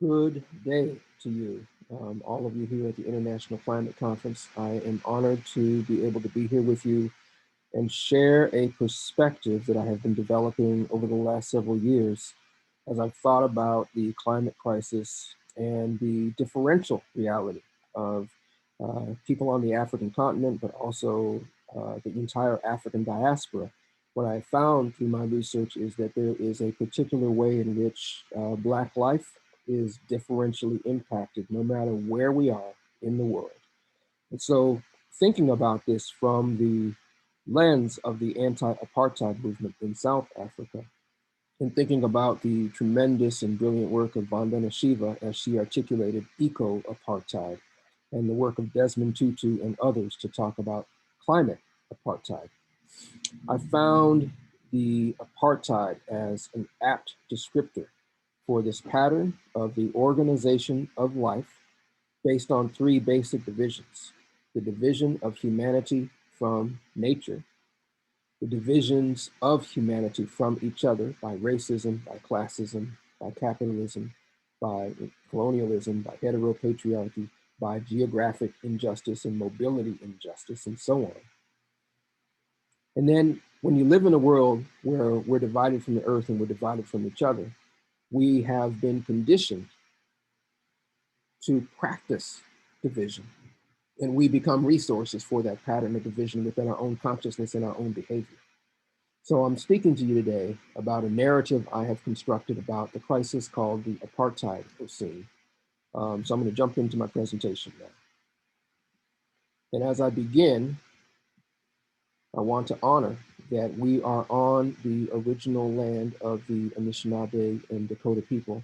Good day to you, all of you here at the International Climate Conference. I am honored to be able to be here with you and share a perspective that I have been developing over the last several years as I've thought about the climate crisis and the differential reality of people on the African continent, but also the entire African diaspora. What I found through my research is that there is a particular way in which Black life is differentially impacted no matter where we are in the world. And so, thinking about this from the lens of the anti apartheid movement in South Africa, and thinking about the tremendous and brilliant work of Vandana Shiva as she articulated eco apartheid, and the work of Desmond Tutu and others to talk about climate apartheid, I found the apartheid as an apt descriptor for this pattern of the organization of life based on three basic divisions: the division of humanity from nature, the divisions of humanity from each other by racism, by classism, by capitalism, by colonialism, by heteropatriarchy, by geographic injustice and mobility injustice, and so on. And then when you live in a world where we're divided from the earth and we're divided from each other, we have been conditioned to practice division. And we become resources for that pattern of division within our own consciousness and our own behavior. So I'm speaking to you today about a narrative I have constructed about the crisis called the Apartheidocene. So I'm going to jump into my presentation now. And as I begin, I want to honor that we are on the original land of the Anishinaabe and Dakota people,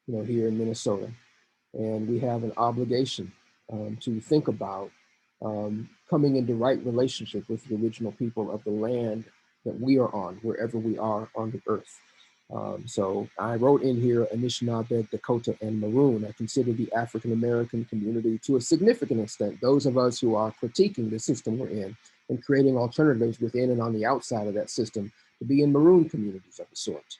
here in Minnesota. And we have an obligation to think about coming into right relationship with the original people of the land that we are on, wherever we are on the earth. So I wrote in here Anishinaabe, Dakota, and Maroon. I consider the African American community to a significant extent, those of us who are critiquing the system we're in and creating alternatives within and on the outside of that system, to be in Maroon communities of the sort.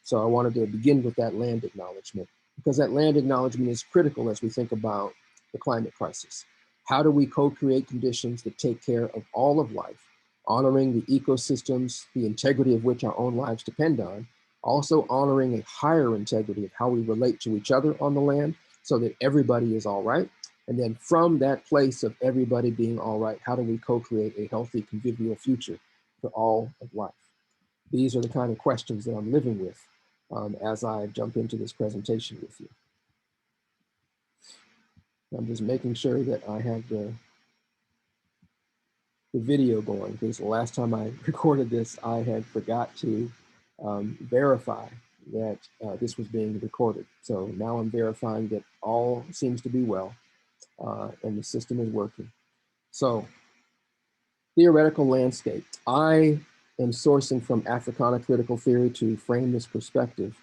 So I wanted to begin with that land acknowledgement, because that land acknowledgement is critical as we think about the climate crisis. How do we co-create conditions that take care of all of life, honoring the ecosystems, the integrity of which our own lives depend on, also honoring a higher integrity of how we relate to each other on the land so that everybody is all right? And then from that place of everybody being all right, how do we co-create a healthy, convivial future for all of life? These are the kind of questions that I'm living with as I jump into this presentation with you. I'm just making sure that I have the video going, because the last time I recorded this, I had forgot to verify that this was being recorded. So now I'm verifying that all seems to be well and the system is working. So, theoretical landscape. I am sourcing from Africana critical theory to frame this perspective,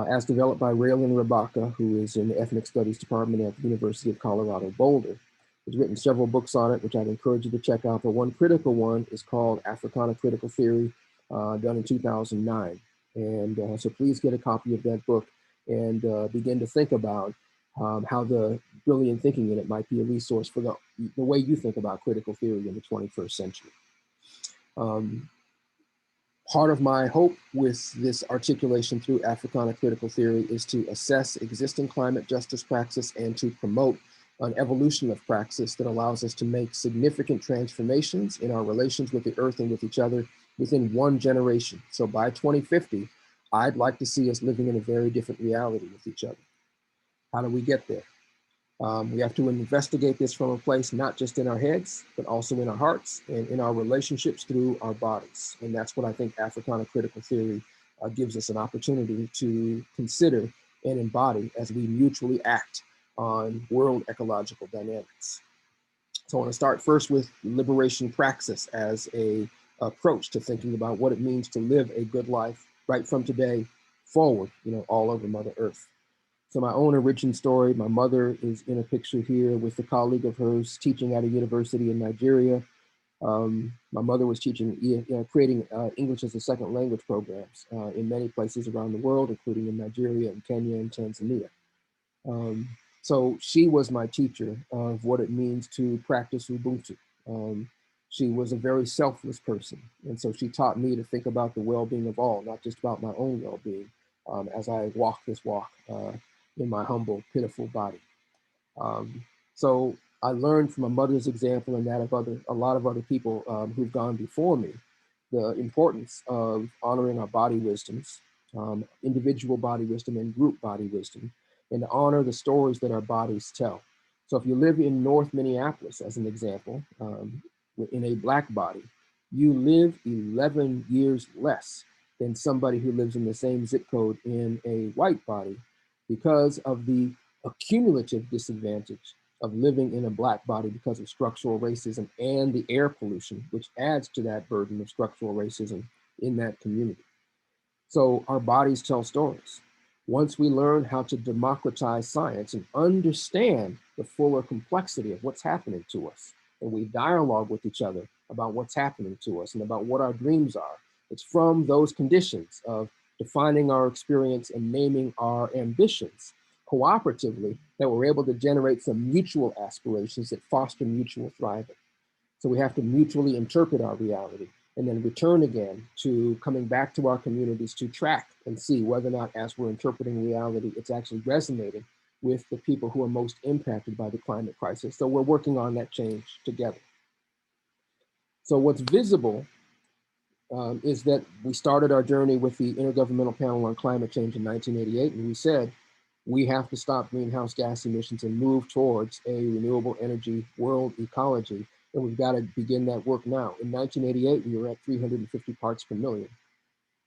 as developed by Raylan Rabaka, who is in the Ethnic Studies Department at the University of Colorado Boulder. He's written several books on it, which I'd encourage you to check out. But one critical one is called Africana Critical Theory, done in 2009. And so please get a copy of that book and begin to think about how the brilliant thinking in it might be a resource for the way you think about critical theory in the 21st century. Part of my hope with this articulation through Africana critical theory is to assess existing climate justice praxis and to promote an evolution of praxis that allows us to make significant transformations in our relations with the earth and with each other within one generation. So by 2050, I'd like to see us living in a very different reality with each other. How do we get there? We have to investigate this from a place not just in our heads, but also in our hearts and in our relationships through our bodies. And that's what I think Africana critical theory gives us an opportunity to consider and embody as we mutually act on world ecological dynamics. So I want to start first with liberation praxis as a approach to thinking about what it means to live a good life right from today forward, all over Mother Earth. So my own origin story, my mother is in a picture here with a colleague of hers teaching at a university in Nigeria. My mother was teaching, creating English as a second language programs in many places around the world, including in Nigeria and Kenya and Tanzania. Um, so she was my teacher of what it means to practice Ubuntu. Um, she was a very selfless person. And so she taught me to think about the well-being of all, not just about my own well-being, as I walk this walk in my humble, pitiful body. Um, so I learned from my mother's example and that of a lot of other people who've gone before me, the importance of honoring our body wisdoms, individual body wisdom and group body wisdom, and to honor the stories that our bodies tell. So if you live in North Minneapolis, as an example, in a Black body, you live 11 years less than somebody who lives in the same zip code in a white body because of the accumulative disadvantage of living in a Black body because of structural racism and the air pollution, which adds to that burden of structural racism in that community. So our bodies tell stories. Once we learn how to democratize science and understand the fuller complexity of what's happening to us, and we dialogue with each other about what's happening to us and about what our dreams are, it's from those conditions of defining our experience and naming our ambitions cooperatively that we're able to generate some mutual aspirations that foster mutual thriving. So we have to mutually interpret our reality and then return again to coming back to our communities to track and see whether or not, as we're interpreting reality, it's actually resonating with the people who are most impacted by the climate crisis. So we're working on that change together. So what's visible is that we started our journey with the Intergovernmental Panel on Climate Change in 1988, and we said we have to stop greenhouse gas emissions and move towards a renewable energy world ecology, and we've got to begin that work now. In 1988, we were at 350 parts per million.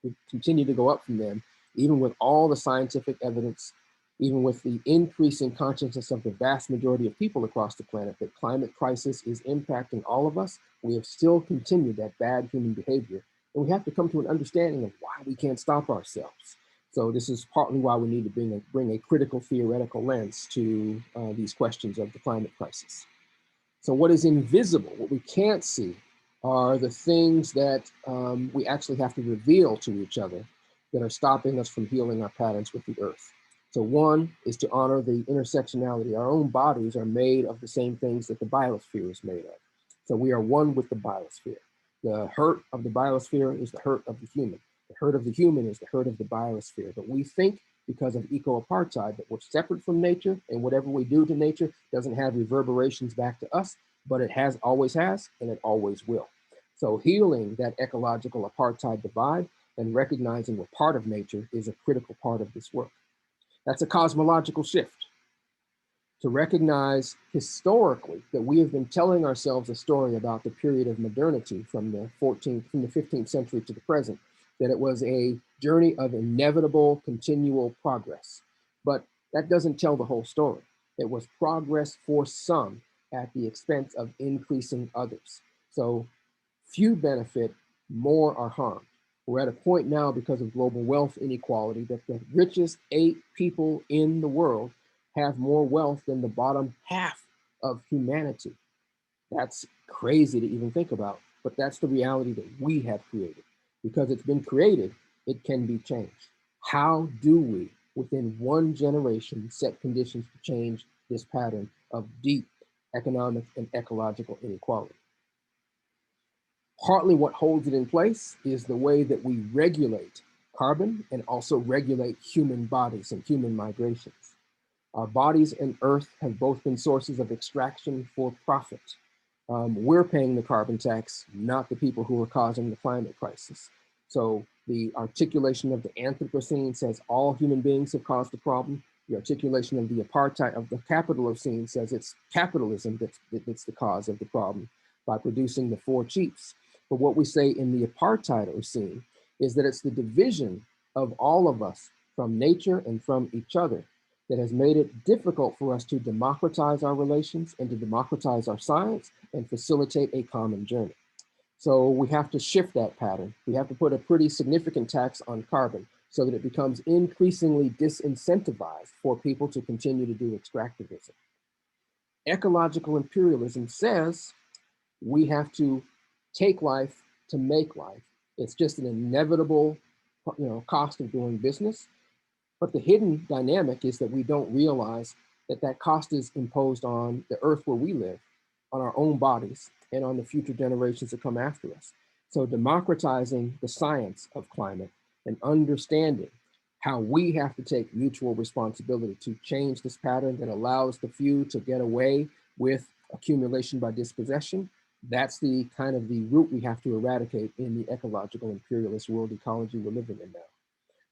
We continue to go up from then, even with all the scientific evidence, even with the increasing consciousness of the vast majority of people across the planet that climate crisis is impacting all of us. We have still continued that bad human behavior, and we have to come to an understanding of why we can't stop ourselves. So this is partly why we need to bring a critical theoretical lens to these questions of the climate crisis. So what is invisible, what we can't see, are the things that we actually have to reveal to each other that are stopping us from healing our patterns with the earth. So one is to honor the intersectionality. Our own bodies are made of the same things that the biosphere is made of. So we are one with the biosphere. The hurt of the biosphere is the hurt of the human. The hurt of the human is the hurt of the biosphere. But we think, because of eco-apartheid, that we're separate from nature, and whatever we do to nature doesn't have reverberations back to us, but it always has, and it always will. So healing that ecological apartheid divide and recognizing we're part of nature is a critical part of this work. That's a cosmological shift. To recognize historically that we have been telling ourselves a story about the period of modernity from the 15th century to the present, that it was a journey of inevitable continual progress. But that doesn't tell the whole story. It was progress for some at the expense of increasing others. So few benefit, more are harmed. We're at a point now, because of global wealth inequality, that the richest 8 people in the world have more wealth than the bottom half of humanity. That's crazy to even think about, but that's the reality that we have created. Because it's been created, it can be changed. How do we, within one generation, set conditions to change this pattern of deep economic and ecological inequality? Partly what holds it in place is the way that we regulate carbon and also regulate human bodies and human migrations. Our bodies and Earth have both been sources of extraction for profit. We're paying the carbon tax, not the people who are causing the climate crisis. So the articulation of the Anthropocene says all human beings have caused the problem. The articulation of the apartheid of the Capitalocene says it's capitalism that's the cause of the problem by producing the 4 chiefs. But what we say in the Apartheidocene is that it's the division of all of us from nature and from each other that has made it difficult for us to democratize our relations and to democratize our science and facilitate a common journey. So we have to shift that pattern. We have to put a pretty significant tax on carbon so that it becomes increasingly disincentivized for people to continue to do extractivism. Ecological imperialism says we have to take life to make life. It's just an inevitable, cost of doing business. But the hidden dynamic is that we don't realize that that cost is imposed on the earth where we live, on our own bodies, and on the future generations that come after us. So democratizing the science of climate and understanding how we have to take mutual responsibility to change this pattern that allows the few to get away with accumulation by dispossession, that's the kind of the root we have to eradicate in the ecological imperialist world ecology we're living in now.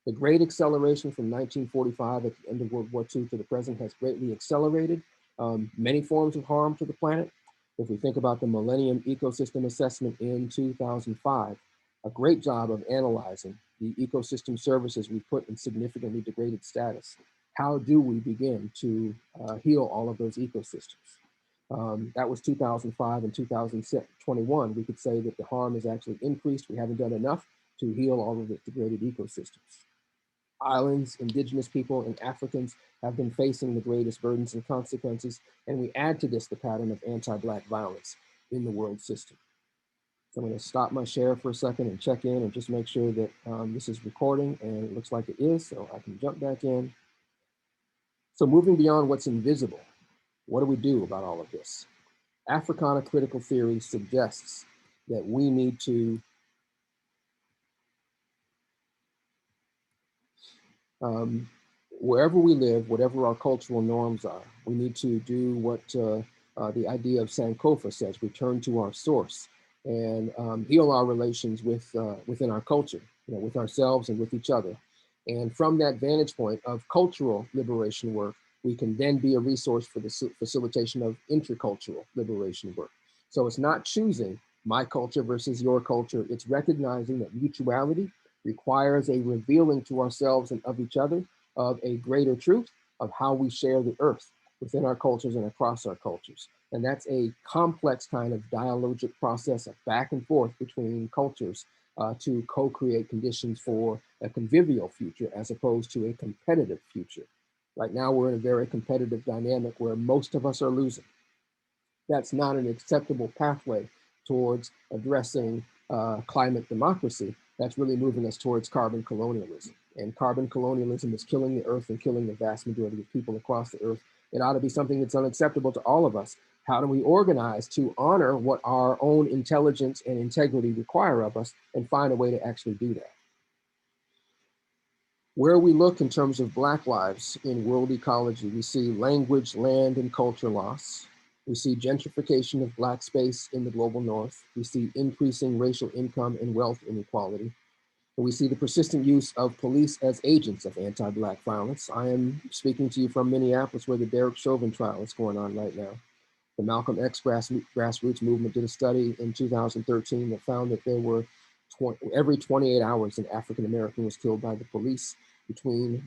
The great acceleration from 1945 at the end of World War II to the present has greatly accelerated many forms of harm to the planet. If we think about the Millennium Ecosystem Assessment in 2005, a great job of analyzing the ecosystem services we put in significantly degraded status. How do we begin to heal all of those ecosystems? That was 2005 and 2021. We could say that the harm has actually increased. We haven't done enough to heal all of the degraded ecosystems. Islands, indigenous people, and Africans have been facing the greatest burdens and consequences, and we add to this the pattern of anti-Black violence in the world system. So I'm going to stop my share for a second and check in and just make sure that this is recording, and it looks like it is, so I can jump back in. So moving beyond what's invisible, what do we do about all of this? Africana critical theory suggests that we need to wherever we live, whatever our cultural norms are, we need to do what the idea of Sankofa says, return to our source and heal our relations within our culture, with ourselves and with each other. And from that vantage point of cultural liberation work, we can then be a resource for the facilitation of intercultural liberation work. So it's not choosing my culture versus your culture. It's recognizing that mutuality requires a revealing to ourselves and of each other of a greater truth of how we share the earth within our cultures and across our cultures. And that's a complex kind of dialogic process of back and forth between cultures to co-create conditions for a convivial future as opposed to a competitive future. Right now, we're in a very competitive dynamic where most of us are losing. That's not an acceptable pathway towards addressing climate democracy. That's really moving us towards carbon colonialism. And carbon colonialism is killing the earth and killing the vast majority of people across the earth. It ought to be something that's unacceptable to all of us. How do we organize to honor what our own intelligence and integrity require of us and find a way to actually do that? Where we look in terms of Black lives in world ecology, we see language, land, and culture loss. We see gentrification of Black space in the global north. We see increasing racial income and wealth inequality. And we see the persistent use of police as agents of anti-Black violence. I am speaking to you from Minneapolis, where the Derek Chauvin trial is going on right now. The Malcolm X grassroots movement did a study in 2013 that found that there were every 28 hours an African American was killed by the police. Between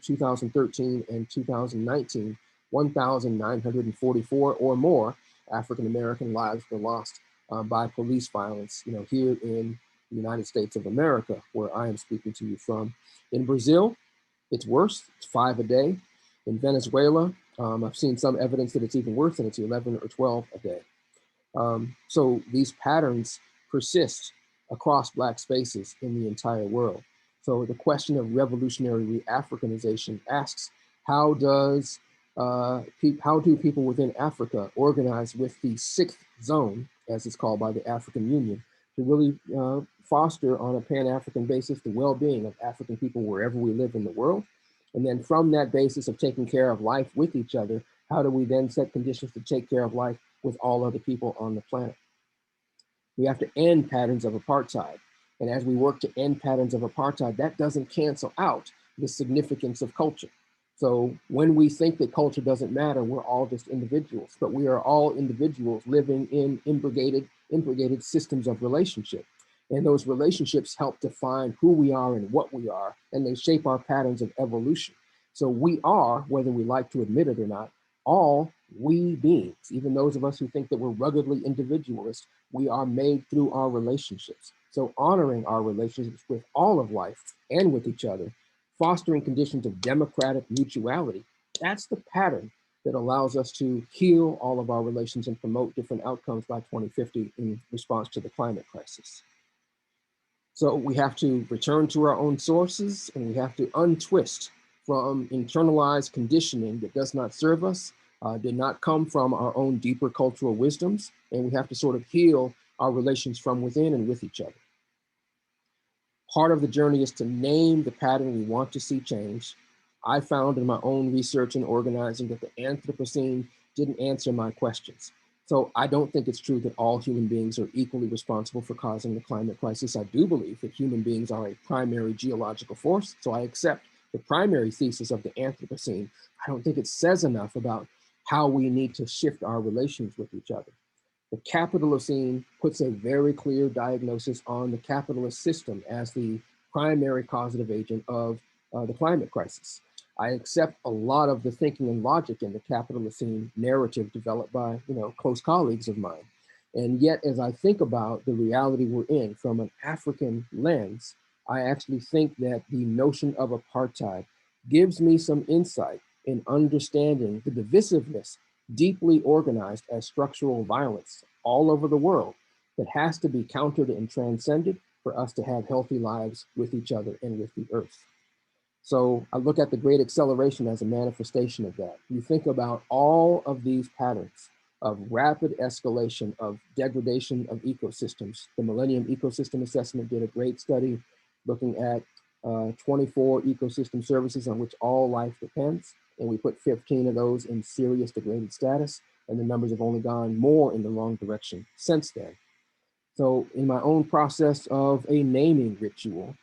2013 and 2019, 1,944 or more African American lives were lost by police violence, here in the United States of America, where I am speaking to you from. In Brazil, it's worse, it's 5 a day. In Venezuela, I've seen some evidence that it's even worse, and it's 11 or 12 a day. So these patterns persist across Black spaces in the entire world. So the question of revolutionary re-Africanization asks, how do people within Africa organize with the sixth zone, as it's called by the African Union, to really foster on a Pan-African basis the well-being of African people wherever we live in the world? And then from that basis of taking care of life with each other, how do we then set conditions to take care of life with all other people on the planet? We have to end patterns of apartheid. And as we work to end patterns of apartheid, that doesn't cancel out the significance of culture. So when we think that culture doesn't matter, we're all just individuals, but we are all individuals living in integrated systems of relationship. And those relationships help define who we are and what we are, and they shape our patterns of evolution. So we are, whether we like to admit it or not, all we beings, even those of us who think that we're ruggedly individualist, we are made through our relationships. So honoring our relationships with all of life and with each other, fostering conditions of democratic mutuality, that's the pattern that allows us to heal all of our relations and promote different outcomes by 2050 in response to the climate crisis. So we have to return to our own sources, and we have to untwist from internalized conditioning that does not serve us, did not come from our own deeper cultural wisdoms, and we have to sort of heal our relations from within and with each other. Part of the journey is to name the pattern we want to see change. I found in my own research and organizing that the Anthropocene didn't answer my questions. So I don't think it's true that all human beings are equally responsible for causing the climate crisis. I do believe that human beings are a primary geological force. So I accept the primary thesis of the Anthropocene. I don't think it says enough about how we need to shift our relations with each other. The Capitalocene puts a very clear diagnosis on the capitalist system as the primary causative agent of the climate crisis. I accept a lot of the thinking and logic in the Capitalocene narrative developed by close colleagues of mine. And yet, as I think about the reality we're in from an African lens, I actually think that the notion of apartheid gives me some insight in understanding the divisiveness deeply organized as structural violence all over the world that has to be countered and transcended for us to have healthy lives with each other and with the earth. So I look at the Great Acceleration as a manifestation of that. You think about all of these patterns of rapid escalation of degradation of ecosystems. The Millennium Ecosystem Assessment did a great study looking at 24 ecosystem services on which all life depends. And we put 15 of those in serious degraded status, and the numbers have only gone more in the wrong direction since then. So in my own process of a naming ritual,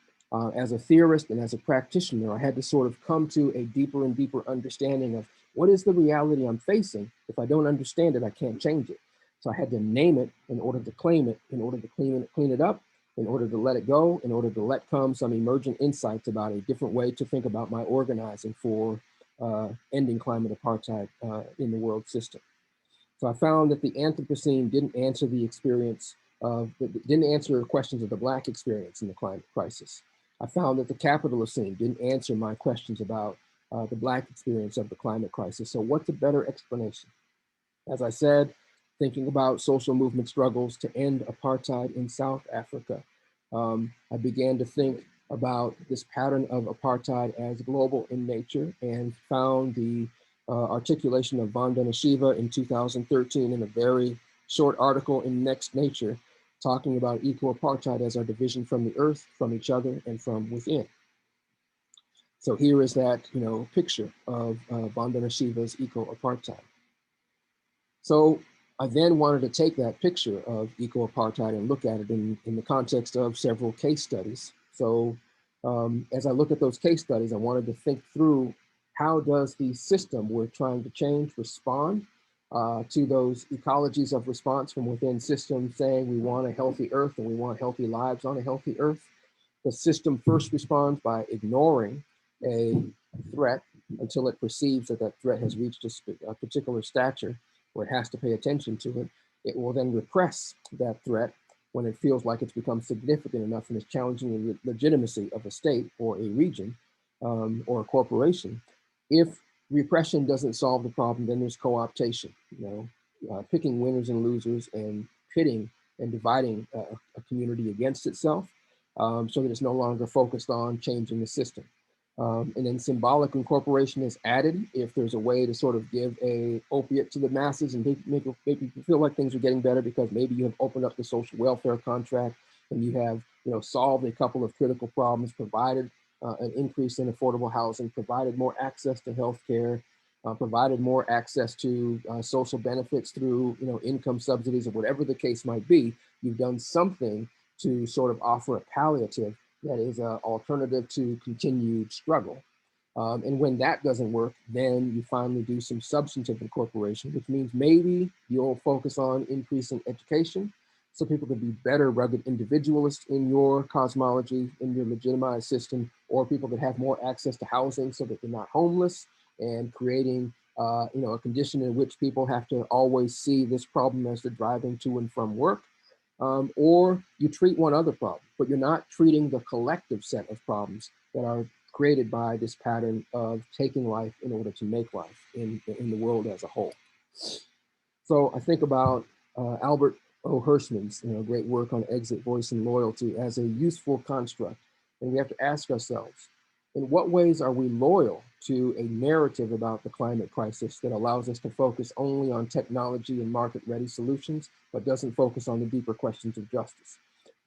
as a theorist and as a practitioner, I had to sort of come to a deeper and deeper understanding of what is the reality I'm facing. If I don't understand it, I can't change it. So I had to name it in order to claim it, in order to clean it up, in order to let it go, in order to let come some emergent insights about a different way to think about my organizing for ending climate apartheid in the world system. So I found that the Anthropocene didn't answer the experience didn't answer questions of the Black experience in the climate crisis. I found that the Capitalocene didn't answer my questions about the Black experience of the climate crisis. So what's a better explanation? As I said, thinking about social movement struggles to end apartheid in South Africa, I began to think about this pattern of apartheid as global in nature and found the articulation of Vandana Shiva in 2013 in a very short article in Next Nature, talking about eco-apartheid as our division from the earth, from each other, and from within. So here is that picture of Vandana Shiva's eco-apartheid. So I then wanted to take that picture of eco-apartheid and look at it in the context of several case studies. So as I look at those case studies, I wanted to think through how does the system we're trying to change respond to those ecologies of response from within systems saying we want a healthy earth and we want healthy lives on a healthy earth. The system first responds by ignoring a threat until it perceives that that threat has reached a particular stature where it has to pay attention to it. It will then repress that threat when it feels like it's become significant enough and is challenging the legitimacy of a state or a region or a corporation. If repression doesn't solve the problem, then there's co-optation, picking winners and losers and pitting and dividing a community against itself so that it's no longer focused on changing the system. And then symbolic incorporation is added if there's a way to sort of give a opiate to the masses and make people feel like things are getting better because maybe you have opened up the social welfare contract and you have solved a couple of critical problems, provided an increase in affordable housing, provided more access to healthcare, provided more access to social benefits through income subsidies or whatever the case might be. You've done something to sort of offer a palliative that is an alternative to continued struggle. And when that doesn't work, then you finally do some substantive incorporation, which means maybe you'll focus on increasing education so people can be better rugged individualists in your cosmology, in your legitimized system, or people that have more access to housing so that they're not homeless, and creating a condition in which people have to always see this problem as they're driving to and from work. Or you treat one other problem, but you're not treating the collective set of problems that are created by this pattern of taking life in order to make life in the world as a whole. So I think about Albert O. Hirschman's great work on exit, voice, and loyalty as a useful construct. And we have to ask ourselves, in what ways are we loyal to a narrative about the climate crisis that allows us to focus only on technology and market-ready solutions, but doesn't focus on the deeper questions of justice?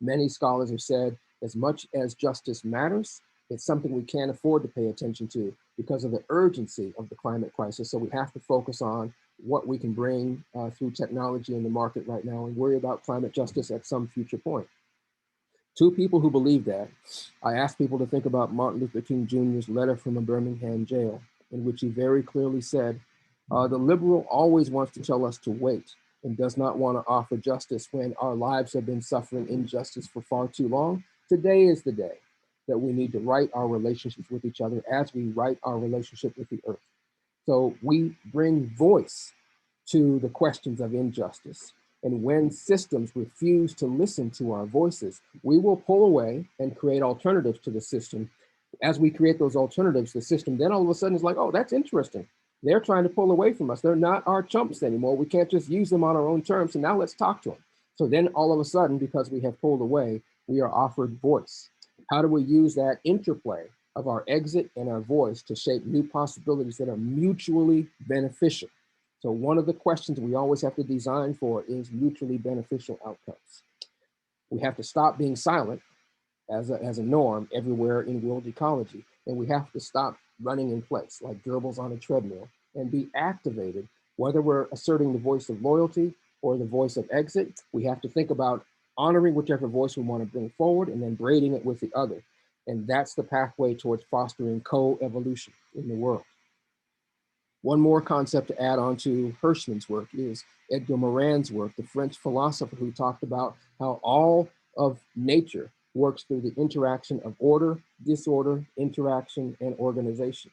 Many scholars have said, as much as justice matters, it's something we can't afford to pay attention to because of the urgency of the climate crisis. So we have to focus on what we can bring through technology in the market right now and worry about climate justice at some future point. Two people who believe that, I asked people to think about Martin Luther King Jr.'s letter from a Birmingham jail, in which he very clearly said, the liberal always wants to tell us to wait and does not want to offer justice when our lives have been suffering injustice for far too long. Today is the day that we need to right our relationships with each other as we right our relationship with the earth. So we bring voice to the questions of injustice. And when systems refuse to listen to our voices, we will pull away and create alternatives to the system. As we create those alternatives, the system then all of a sudden is like, oh, that's interesting. They're trying to pull away from us. They're not our chumps anymore. We can't just use them on our own terms. So now let's talk to them. So then all of a sudden, because we have pulled away, we are offered voice. How do we use that interplay of our exit and our voice to shape new possibilities that are mutually beneficial? So one of the questions we always have to design for is mutually beneficial outcomes. We have to stop being silent as a norm everywhere in world ecology, and we have to stop running in place like gerbils on a treadmill and be activated, whether we're asserting the voice of loyalty or the voice of exit. We have to think about honoring whichever voice we want to bring forward and then braiding it with the other. And that's the pathway towards fostering co-evolution in the world. One more concept to add on to Hirschman's work is Edgar Morin's work, the French philosopher who talked about how all of nature works through the interaction of order, disorder, interaction, and organization.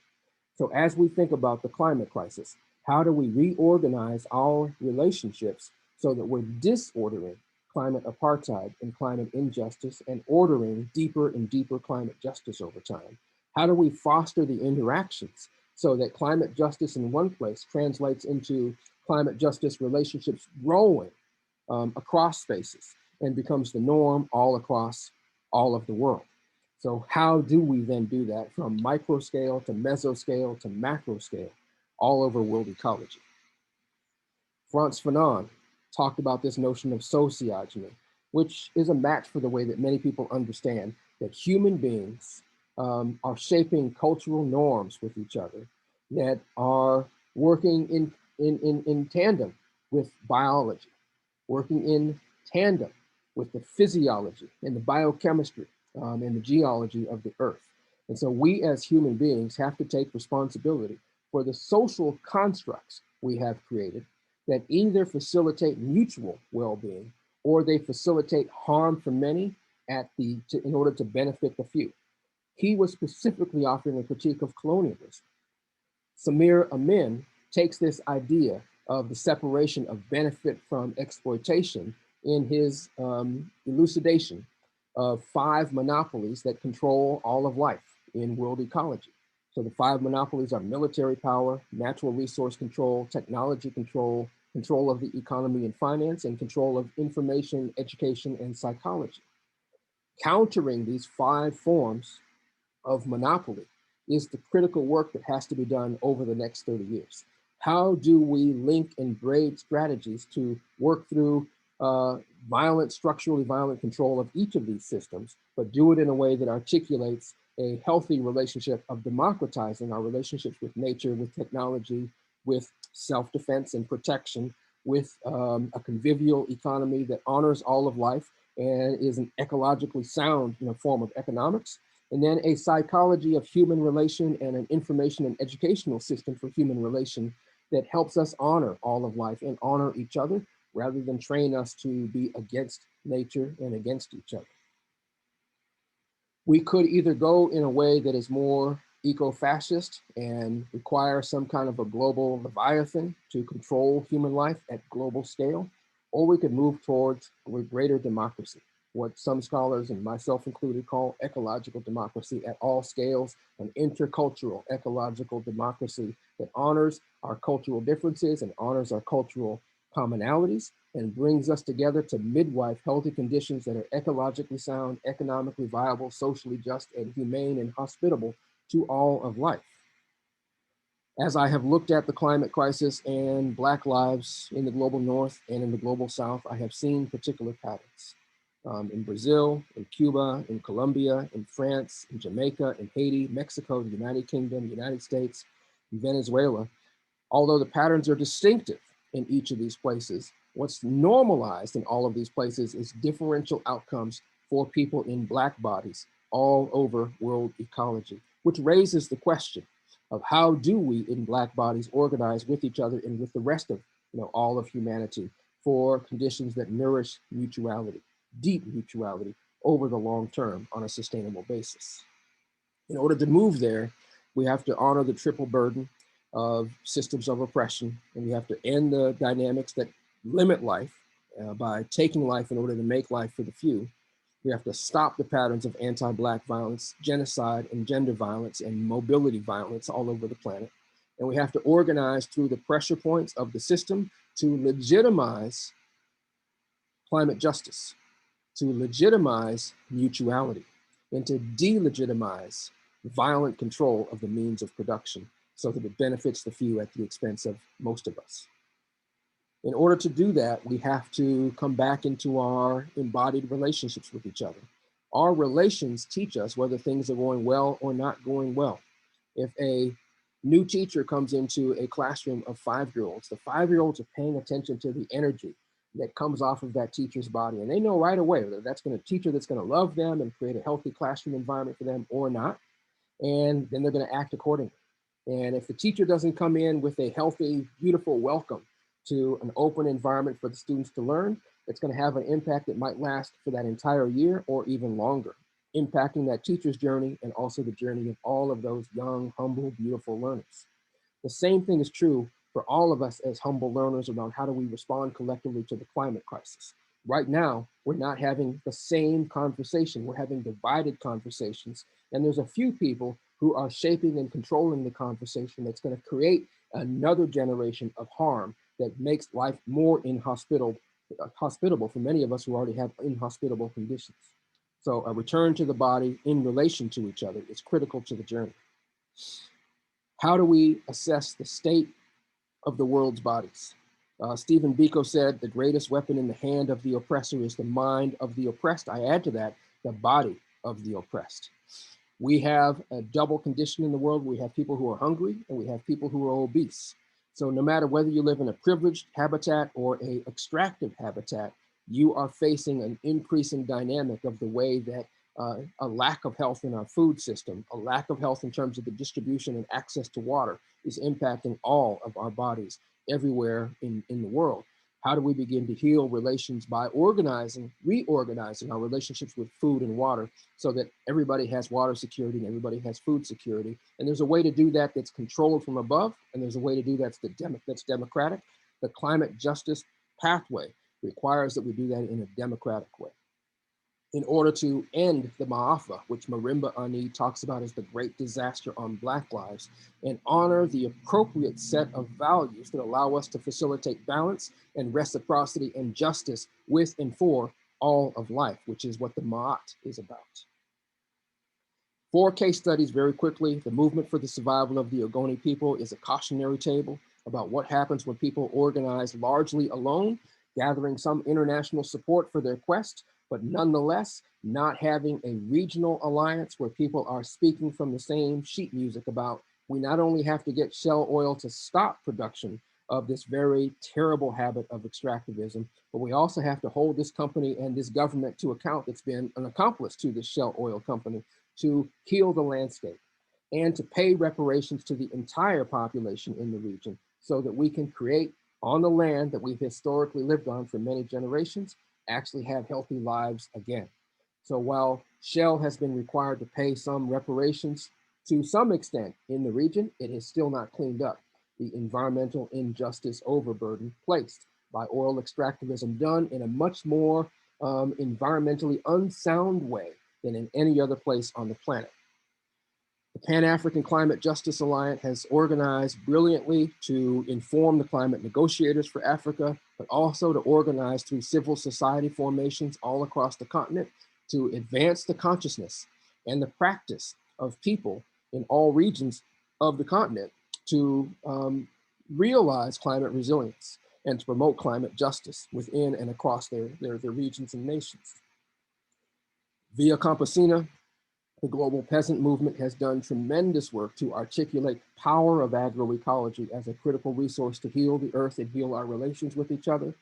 So as we think about the climate crisis, how do we reorganize our relationships so that we're disordering climate apartheid and climate injustice and ordering deeper and deeper climate justice over time? How do we foster the interactions so that climate justice in one place translates into climate justice relationships growing across spaces and becomes the norm all across all of the world? So how do we then do that from micro scale to mesoscale to macro scale all over world ecology? Frantz Fanon talked about this notion of sociogeny, which is a match for the way that many people understand that human beings are shaping cultural norms with each other that are working in tandem with biology, working in tandem with the physiology and the biochemistry and the geology of the earth. And so we as human beings have to take responsibility for the social constructs we have created that either facilitate mutual well-being or they facilitate harm for many in order to benefit the few. He was specifically offering a critique of colonialism. Samir Amin takes this idea of the separation of benefit from exploitation in his elucidation of 5 monopolies that control all of life in world ecology. So the 5 monopolies are military power, natural resource control, technology control, control of the economy and finance, and control of information, education, and psychology. Countering these 5 forms of monopoly is the critical work that has to be done over the next 30 years. How do we link and braid strategies to work through structurally violent control of each of these systems, but do it in a way that articulates a healthy relationship of democratizing our relationships with nature, with technology, with self-defense and protection, with a convivial economy that honors all of life and is an ecologically sound form of economics, and then a psychology of human relation and an information and educational system for human relation that helps us honor all of life and honor each other rather than train us to be against nature and against each other. We could either go in a way that is more eco-fascist and require some kind of a global leviathan to control human life at global scale, or we could move towards greater democracy. what some scholars, and myself included, call ecological democracy at all scales, an intercultural ecological democracy that honors our cultural differences and honors our cultural commonalities and brings us together to midwife healthy conditions that are ecologically sound, economically viable, socially just, and humane and hospitable to all of life. As I have looked at the climate crisis and Black lives in the global North and in the global South, I have seen particular patterns. In Brazil, in Cuba, in Colombia, in France, in Jamaica, in Haiti, Mexico, the United Kingdom, the United States, Venezuela, although the patterns are distinctive in each of these places, what's normalized in all of these places is differential outcomes for people in Black bodies all over world ecology, which raises the question of how do we in Black bodies organize with each other and with the rest of all of humanity for conditions that nourish mutuality, deep mutuality over the long term on a sustainable basis. In order to move there, we have to honor the triple burden of systems of oppression, and we have to end the dynamics that limit life by taking life in order to make life for the few. We have to stop the patterns of anti-Black violence, genocide, and gender violence, and mobility violence all over the planet. And we have to organize through the pressure points of the system to legitimize climate justice, to legitimize mutuality, and to delegitimize violent control of the means of production so that it benefits the few at the expense of most of us. In order to do that, we have to come back into our embodied relationships with each other. Our relations teach us whether things are going well or not going well. If a new teacher comes into a classroom of 5-year-olds, the 5-year-olds are paying attention to the energy that comes off of that teacher's body. And they know right away whether that's going to teacher that's going to love them and create a healthy classroom environment for them or not. And then they're going to act accordingly. And if the teacher doesn't come in with a healthy, beautiful welcome to an open environment for the students to learn, it's going to have an impact that might last for that entire year or even longer, impacting that teacher's journey and also the journey of all of those young, humble, beautiful learners. The same thing is true for all of us as humble learners around how do we respond collectively to the climate crisis. Right now, we're not having the same conversation. We're having divided conversations. And there's a few people who are shaping and controlling the conversation that's going to create another generation of harm that makes life more hospitable for many of us who already have inhospitable conditions. So a return to the body in relation to each other is critical to the journey. How do we assess the state of the world's bodies? Stephen Biko said, the greatest weapon in the hand of the oppressor is the mind of the oppressed. I add to that, the body of the oppressed. We have a double condition in the world. We have people who are hungry and we have people who are obese. So no matter whether you live in a privileged habitat or a extractive habitat, you are facing an increasing dynamic of the way that a lack of health in our food system, a lack of health in terms of the distribution and access to water is impacting all of our bodies everywhere in the world. How do we begin to heal relations by reorganizing our relationships with food and water so that everybody has water security and everybody has food security? And there's a way to do that that's controlled from above, and there's a way to do that's democratic. The climate justice pathway requires that we do that in a democratic way. In order to end the Ma'afa, which Marimba Ani talks about as the great disaster on Black lives, and honor the appropriate set of values that allow us to facilitate balance and reciprocity and justice with and for all of life, which is what the Ma'at is about. 4 case studies very quickly. The movement for the survival of the Ogoni people is a cautionary tale about what happens when people organize largely alone, gathering some international support for their quest, but nonetheless, not having a regional alliance where people are speaking from the same sheet music about we not only have to get shell oil to stop production of this very terrible habit of extractivism, but we also have to hold this company and this government to account that's been an accomplice to this shell oil company to heal the landscape and to pay reparations to the entire population in the region so that we can create on the land that we've historically lived on for many generations, actually have healthy lives again. So while Shell has been required to pay some reparations to some extent in the region, it has still not cleaned up the environmental injustice overburden placed by oil extractivism done in a much more environmentally unsound way than in any other place on the planet. The Pan-African Climate Justice Alliance has organized brilliantly to inform the climate negotiators for Africa, but also to organize through civil society formations all across the continent to advance the consciousness and the practice of people in all regions of the continent to realize climate resilience and to promote climate justice within and across their regions and nations. Via Campesina, the global peasant movement has done tremendous work to articulate the power of agroecology as a critical resource to heal the earth and heal our relations with each other.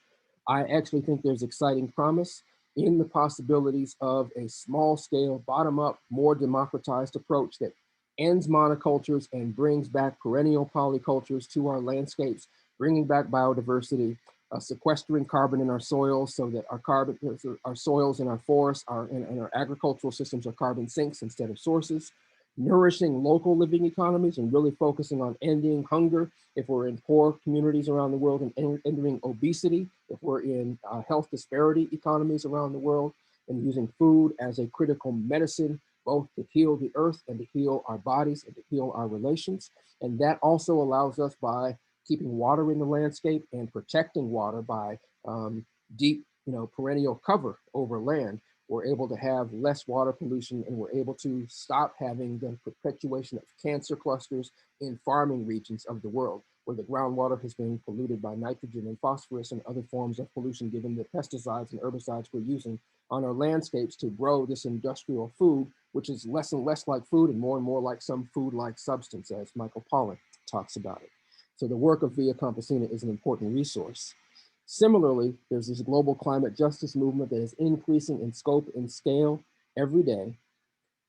I actually think there's exciting promise in the possibilities of a small scale, bottom up, more democratized approach that ends monocultures and brings back perennial polycultures to our landscapes, bringing back biodiversity, sequestering carbon in our soils so that our soils and our forests and our agricultural systems are carbon sinks instead of sources, nourishing local living economies and really focusing on ending hunger if we're in poor communities around the world, and ending obesity if we're in health disparity economies around the world, and using food as a critical medicine, both to heal the earth and to heal our bodies and to heal our relations. And that also allows us, by keeping water in the landscape and protecting water by deep, perennial cover over land, we're able to have less water pollution, and we're able to stop having the perpetuation of cancer clusters in farming regions of the world, where the groundwater has been polluted by nitrogen and phosphorus and other forms of pollution, given the pesticides and herbicides we're using on our landscapes to grow this industrial food, which is less and less like food and more like some food-like substance, as Michael Pollan talks about it. So the work of Via Campesina is an important resource. Similarly, there's this global climate justice movement that is increasing in scope and scale every day,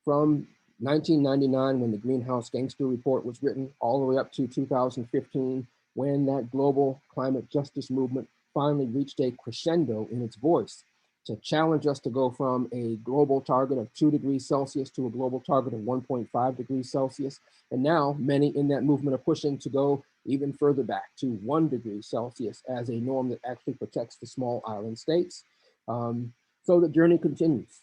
from 1999, when the Greenhouse Gangster Report was written, all the way up to 2015, when that global climate justice movement finally reached a crescendo in its voice to challenge us to go from a global target of 2 degrees Celsius to a global target of 1.5 degrees Celsius. And now many in that movement are pushing to go even further back to 1 degree Celsius as a norm that actually protects the small island states. So the journey continues.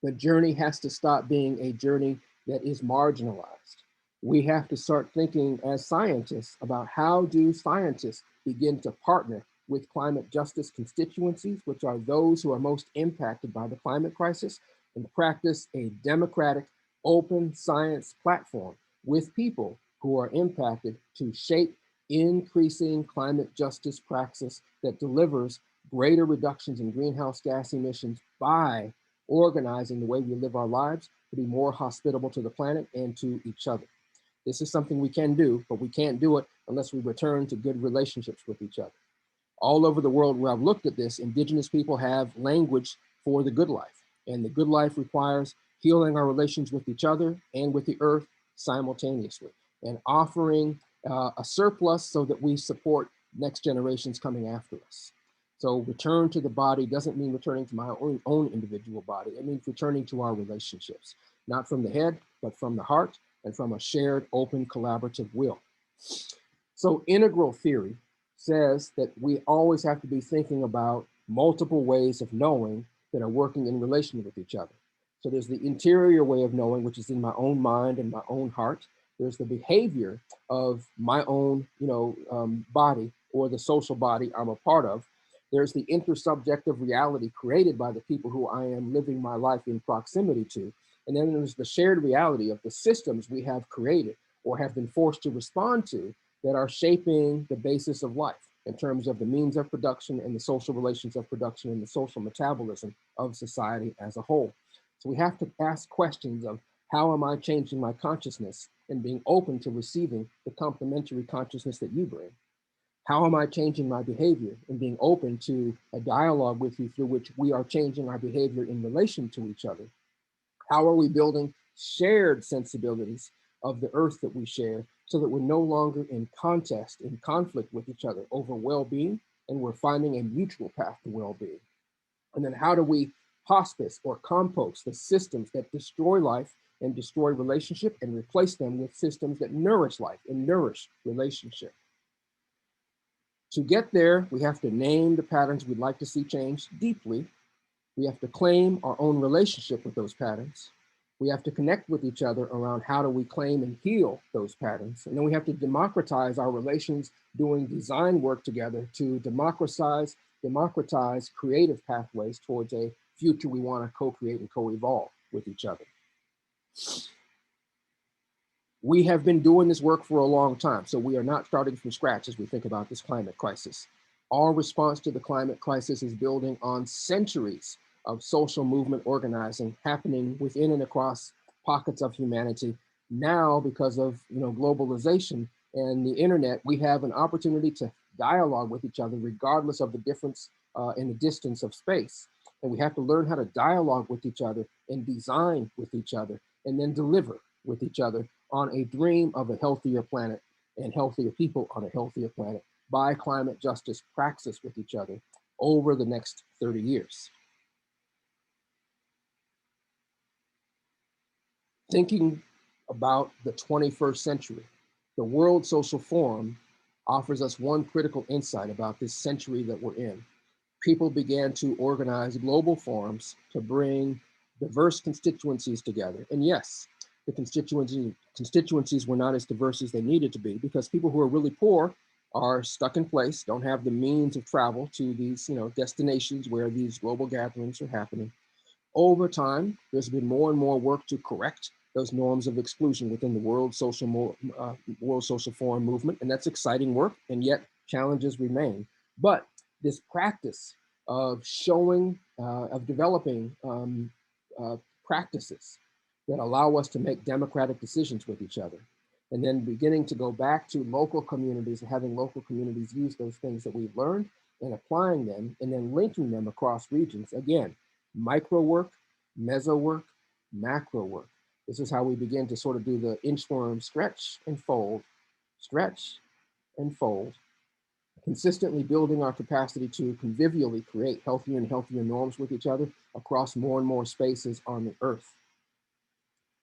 The journey has to stop being a journey that is marginalized. We have to start thinking as scientists about how do scientists begin to partner with climate justice constituencies, which are those who are most impacted by the climate crisis, and practice a democratic, open science platform with people who are impacted to shape increasing climate justice praxis that delivers greater reductions in greenhouse gas emissions by organizing the way we live our lives to be more hospitable to the planet and to each other. This is something we can do, but we can't do it unless we return to good relationships with each other. All over the world where I've looked at this, indigenous people have language for the good life. And the good life requires healing our relations with each other and with the earth simultaneously, and offering a surplus so that we support next generations coming after us. So return to the body doesn't mean returning to my own individual body. It means returning to our relationships, not from the head, but from the heart and from a shared, open, collaborative will. So integral theory says that we always have to be thinking about multiple ways of knowing that are working in relation with each other. So there's the interior way of knowing, which is in my own mind and my own heart. There's the behavior of my own, body, or the social body I'm a part of. There's the intersubjective reality created by the people who I am living my life in proximity to. And then there's the shared reality of the systems we have created or have been forced to respond to that are shaping the basis of life in terms of the means of production and the social relations of production and the social metabolism of society as a whole. So we have to ask questions of how am I changing my consciousness and being open to receiving the complementary consciousness that you bring? How am I changing my behavior and being open to a dialogue with you through which we are changing our behavior in relation to each other? How are we building shared sensibilities of the earth that we share so that we're no longer in contest, in conflict with each other over well-being, and we're finding a mutual path to well-being? And then how do we hospice or compost the systems that destroy life and destroy relationship and replace them with systems that nourish life and nourish relationship? To get there, we have to name the patterns we'd like to see change deeply, We have to claim our own relationship with those patterns. We have to connect with each other around how do we claim and heal those patterns. And then we have to democratize our relations, doing design work together to democratize creative pathways towards a future we want to co-create and co-evolve with each other. We have been doing this work for a long time, so we are not starting from scratch as we think about this climate crisis. Our response to the climate crisis is building on centuries of social movement organizing happening within and across pockets of humanity. Now, because of globalization and the internet, we have an opportunity to dialogue with each other regardless of the difference in the distance of space. And we have to learn how to dialogue with each other and design with each other and then deliver with each other on a dream of a healthier planet and healthier people on a healthier planet by climate justice praxis with each other over the next 30 years. Thinking about the 21st century, the World Social Forum offers us one critical insight about this century that we're in. People began to organize global forums to bring diverse constituencies together. And yes, the constituencies were not as diverse as they needed to be because people who are really poor are stuck in place, don't have the means of travel to these destinations where these global gatherings are happening. Over time, there's been more and more work to correct those norms of exclusion within the World Social Forum movement, and that's exciting work, and yet challenges remain. But this practice of developing practices that allow us to make democratic decisions with each other, and then beginning to go back to local communities and having local communities use those things that we've learned and applying them, and then linking them across regions. Again, micro work, meso work, macro work. This is how we begin to sort of do the inchworm stretch and fold, consistently building our capacity to convivially create healthier and healthier norms with each other across more and more spaces on the earth.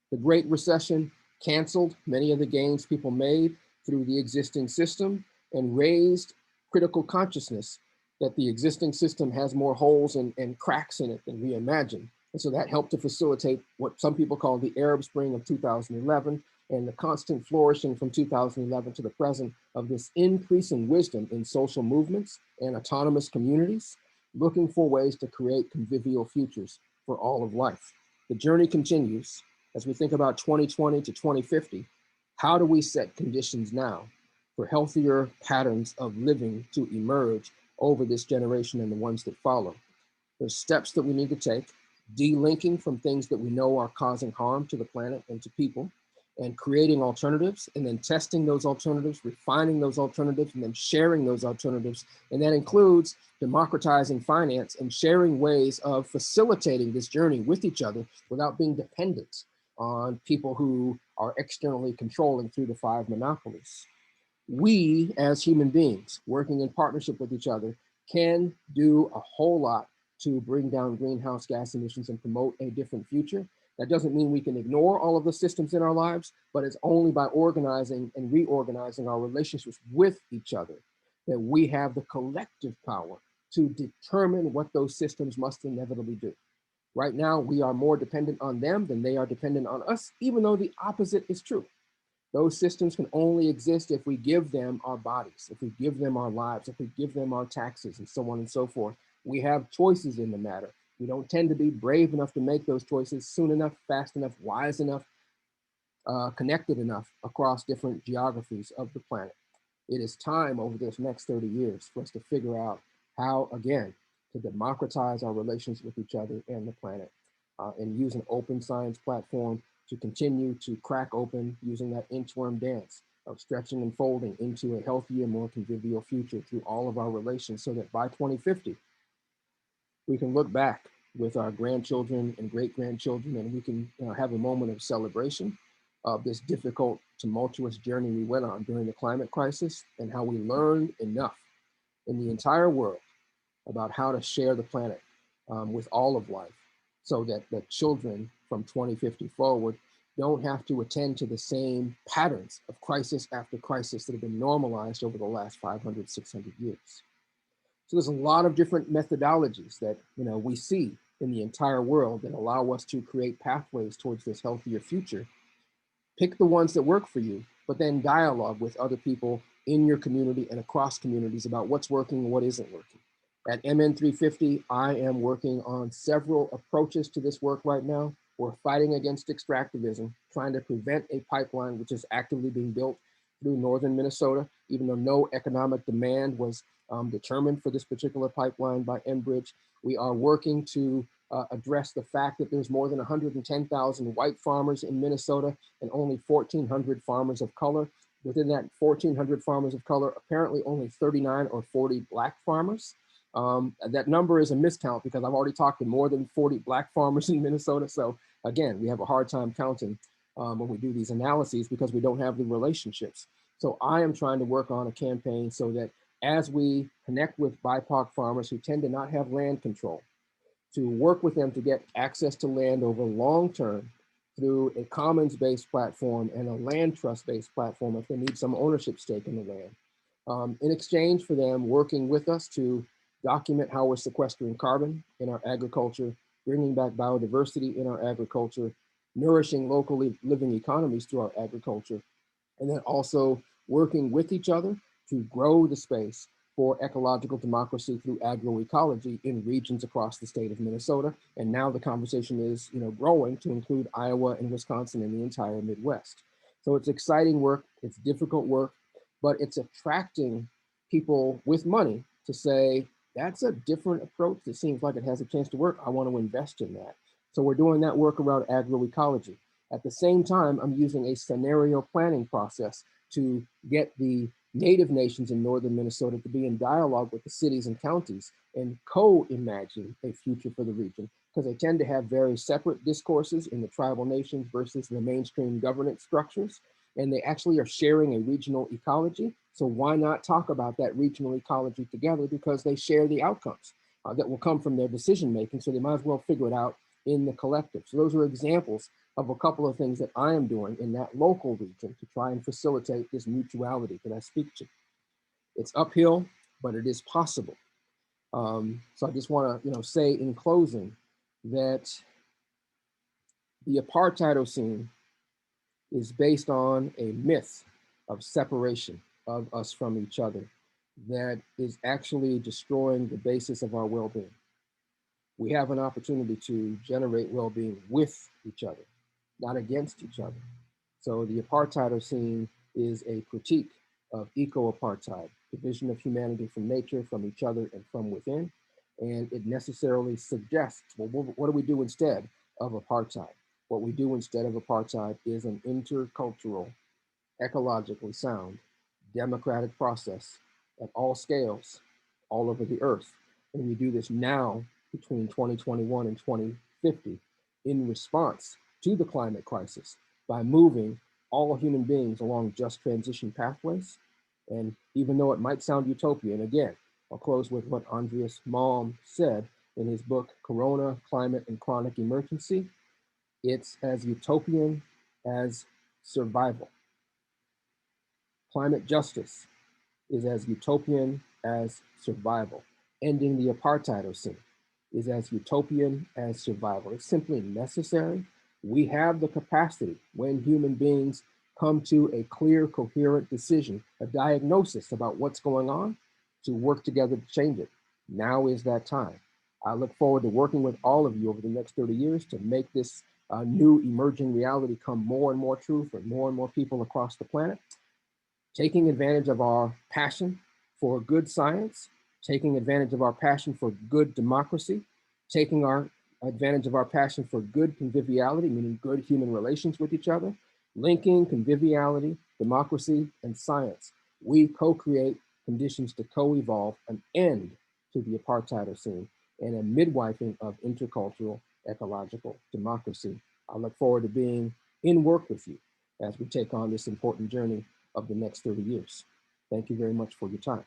The Great Recession canceled many of the gains people made through the existing system and raised critical consciousness that the existing system has more holes and cracks in it than we imagine. And so that helped to facilitate what some people call the Arab Spring of 2011 and the constant flourishing from 2011 to the present of this increasing wisdom in social movements and autonomous communities, looking for ways to create convivial futures for all of life. The journey continues as we think about 2020 to 2050. How do we set conditions now for healthier patterns of living to emerge over this generation and the ones that follow? There's steps that we need to take, delinking from things that we know are causing harm to the planet and to people, and creating alternatives, and then testing those alternatives, refining those alternatives, and then sharing those alternatives. And that includes democratizing finance and sharing ways of facilitating this journey with each other without being dependent on people who are externally controlling through the 5 monopolies. We, as human beings, working in partnership with each other, can do a whole lot to bring down greenhouse gas emissions and promote a different future. That doesn't mean we can ignore all of the systems in our lives, but it's only by organizing and reorganizing our relationships with each other that we have the collective power to determine what those systems must inevitably do. Right now, we are more dependent on them than they are dependent on us, even though the opposite is true. Those systems can only exist if we give them our bodies, if we give them our lives, if we give them our taxes, and so on and so forth. We have choices in the matter. We don't tend to be brave enough to make those choices soon enough, fast enough, wise enough, connected enough across different geographies of the planet. It is time over this next 30 years for us to figure out how, again, to democratize our relations with each other and the planet, and use an open science platform to continue to crack open using that inchworm dance of stretching and folding into a healthier, more convivial future through all of our relations, so that by 2050, we can look back with our grandchildren and great-grandchildren, and we can have a moment of celebration of this difficult, tumultuous journey we went on during the climate crisis, and how we learned enough in the entire world about how to share the planet with all of life, so that the children from 2050 forward don't have to attend to the same patterns of crisis after crisis that have been normalized over the last 500, 600 years. So there's a lot of different methodologies that we see in the entire world that allow us to create pathways towards this healthier future. Pick the ones that work for you, but then dialogue with other people in your community and across communities about what's working and what isn't working. At MN350, I am working on several approaches to this work right now. We're fighting against extractivism, trying to prevent a pipeline which is actively being built through northern Minnesota, even though no economic demand was determined for this particular pipeline by Enbridge. We are working to address the fact that there's more than 110,000 white farmers in Minnesota and only 1,400 farmers of color. Within that 1,400 farmers of color, apparently only 39 or 40 Black farmers. That number is a miscount because I've already talked to more than 40 Black farmers in Minnesota. So again, we have a hard time counting when we do these analyses because we don't have the relationships. So I am trying to work on a campaign so that as we connect with BIPOC farmers who tend to not have land control, to work with them to get access to land over long term through a commons-based platform and a land trust-based platform if they need some ownership stake in the land. In exchange for them working with us to document how we're sequestering carbon in our agriculture, bringing back biodiversity in our agriculture, nourishing locally living economies through our agriculture, and then also working with each other to grow the space for ecological democracy through agroecology in regions across the state of Minnesota. And now the conversation is, growing to include Iowa and Wisconsin and the entire Midwest. So it's exciting work, it's difficult work, but it's attracting people with money to say, that's a different approach that seems like it has a chance to work. I want to invest in that. So we're doing that work around agroecology. At the same time, I'm using a scenario planning process to get the Native nations in northern Minnesota to be in dialogue with the cities and counties and co-imagine a future for the region, because they tend to have very separate discourses in the tribal nations versus the mainstream governance structures. And they actually are sharing a regional ecology. So why not talk about that regional ecology together, because they share the outcomes that will come from their decision making. So they might as well figure it out in the collective. So those are examples of a couple of things that I am doing in that local region to try and facilitate this mutuality that I speak to. It's uphill, but it is possible. So I just want to, say in closing that the Apartheidocene is based on a myth of separation of us from each other that is actually destroying the basis of our well-being. We have an opportunity to generate well-being with each other, not against each other. So the Apartheidocene is a critique of eco-apartheid, division of humanity from nature, from each other, and from within. And it necessarily suggests, well, what do we do instead of apartheid? What we do instead of apartheid is an intercultural, ecologically sound, democratic process at all scales, all over the earth. And we do this now between 2021 and 2050 in response to the climate crisis by moving all human beings along just transition pathways. And even though it might sound utopian, again, I'll close with what Andreas Malm said in his book, Corona, Climate, and Chronic Emergency. It's as utopian as survival. Climate justice is as utopian as survival. Ending the Apartheidocene is as utopian as survival. It's simply necessary. We have the capacity, when human beings come to a clear, coherent decision, a diagnosis about what's going on, to work together to change it. Now is that time. I look forward to working with all of you over the next 30 years to make this new emerging reality come more and more true for more and more people across the planet, taking advantage of our passion for good science, taking advantage of our passion for good democracy, taking our advantage of our passion for good conviviality, meaning good human relations with each other, linking conviviality, democracy, and science. We co-create conditions to co-evolve an end to the Apartheidocene and a midwifing of intercultural ecological democracy. I look forward to being in work with you as we take on this important journey of the next 30 years. Thank you very much for your time.